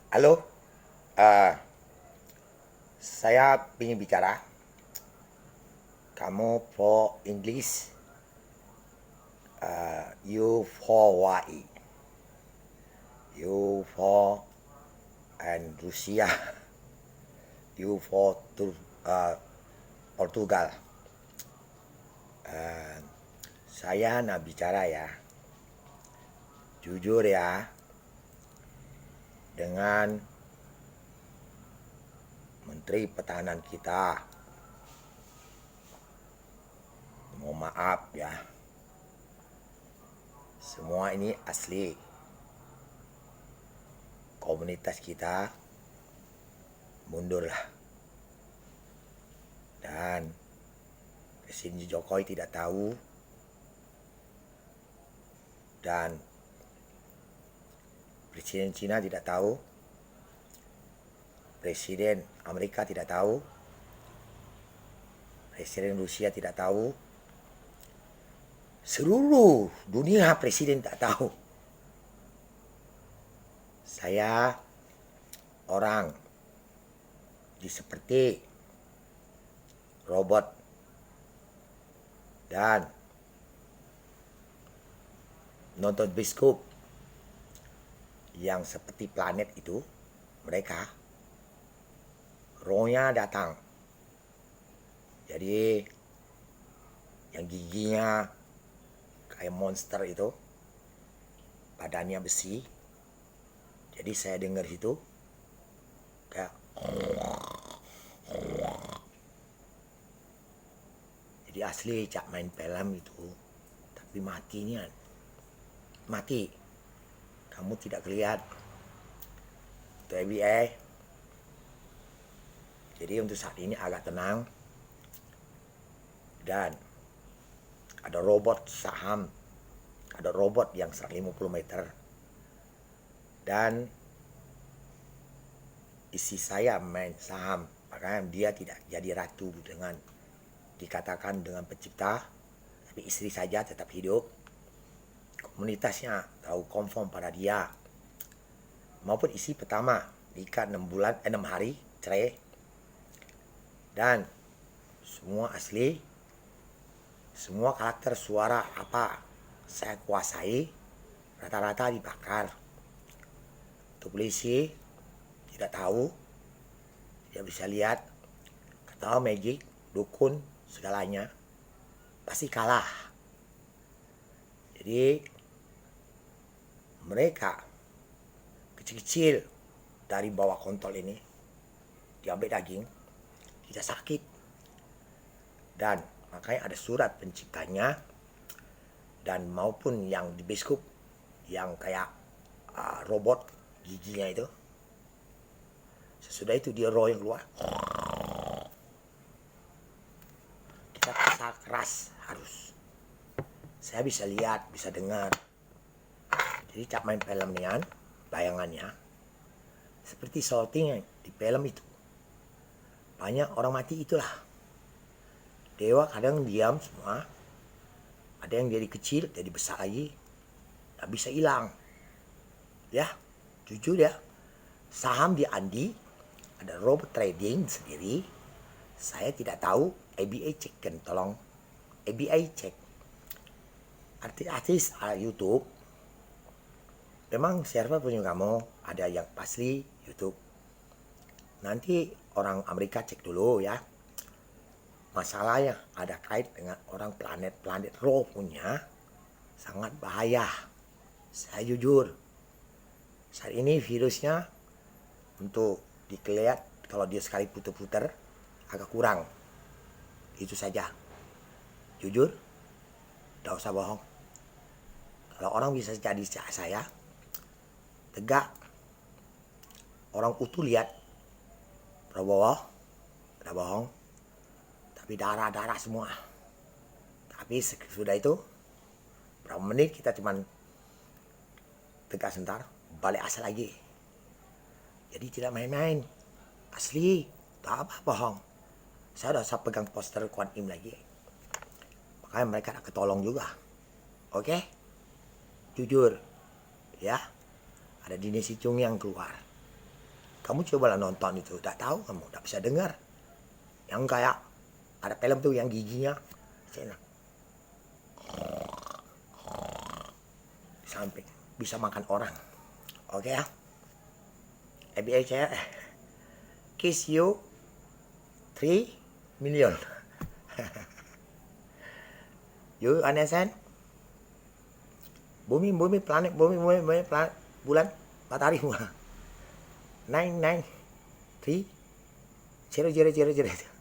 Halo, eh, saya ingin bicara. Kamu for English, you for Hawaii, you for and Rusia, you for Portugal. Eh, saya nak bicara ya, jujur ya, dengan Menteri Pertahanan kita. Mohon maaf ya, semua ini asli. Komunitas kita mundurlah. Dan Presiden Jokowi tidak tahu, dan Presiden Cina tidak tahu, Presiden Amerika tidak tahu, Presiden Rusia tidak tahu, seluruh dunia presiden tak tahu. Saya orang seperti robot dan nonton bioskop yang seperti planet itu. Mereka rohnya datang, jadi yang giginya kayak monster itu, badannya besi. Jadi saya dengar itu kayak, jadi asli cak main film itu, tapi matinya mati. Kamu tidak kelihatan. Itu FBI. Jadi untuk saat ini agak tenang. Dan ada robot saham, ada robot yang 150 meter. Dan isi saya main saham, makanya dia tidak jadi ratu dengan dikatakan dengan pencipta, tapi istri saja tetap hidup. Komunitasnya tahu konform pada dia, maupun isi pertama nikah 6 bulan 6 hari cerai. Dan semua asli, semua karakter suara apa saya kuasai, rata-rata dibakar. Untuk polisi tidak tahu, tidak bisa lihat, ketahui magic, dukun, segalanya, pasti kalah. Jadi mereka kecil-kecil dari bawah kontol ini diambil daging, tidak sakit. Dan makanya ada surat penciptanya, dan maupun yang di bioskop yang kayak robot giginya itu. Sesudah itu dia roh yang keluar, kita kasar keras harus. Saya bisa lihat, bisa dengar. Jadi cak main film nian, bayangannya seperti salting di film itu. Banyak orang mati itulah. Dewa kadang diam semua. Ada yang jadi kecil, jadi besar lagi. Tak bisa hilang. Ya, jujur ya. Saham di Andi, ada robot trading sendiri. Saya tidak tahu, ABA cek kan, tolong. ABA cek. Artis-artis YouTube, memang server punya kamu, ada yang asli YouTube. Nanti orang Amerika cek dulu ya. Masalahnya ada kait dengan orang planet roh punya, sangat bahaya. Saya jujur, saat ini virusnya untuk dikelihat kalau dia sekali putar-putar agak kurang. Itu saja. Jujur, tidak usah bohong. Kalau orang bisa jadi saya, tegak, orang utuh lihat, Prabowo, tidak bohong, tapi darah-darah semua. Tapi sudah itu, berapa menit kita cuman tegak sebentar, balik asal lagi. Jadi tidak main-main, asli, tak apa bohong. Saya udah pegang poster Kuan Im lagi, makanya mereka nak ketolong juga. Oke? Jujur, ya, ada Dini Sicung yang keluar. Kamu cobalah nonton itu, tak tahu kamu, tak bisa dengar. Yang kayak ada film tuh yang giginya sampai bisa makan orang. Oke ya. ABA saya kiss you 3 million. You understand? Bumi planet bulan matahari nine 3 0 0 0 0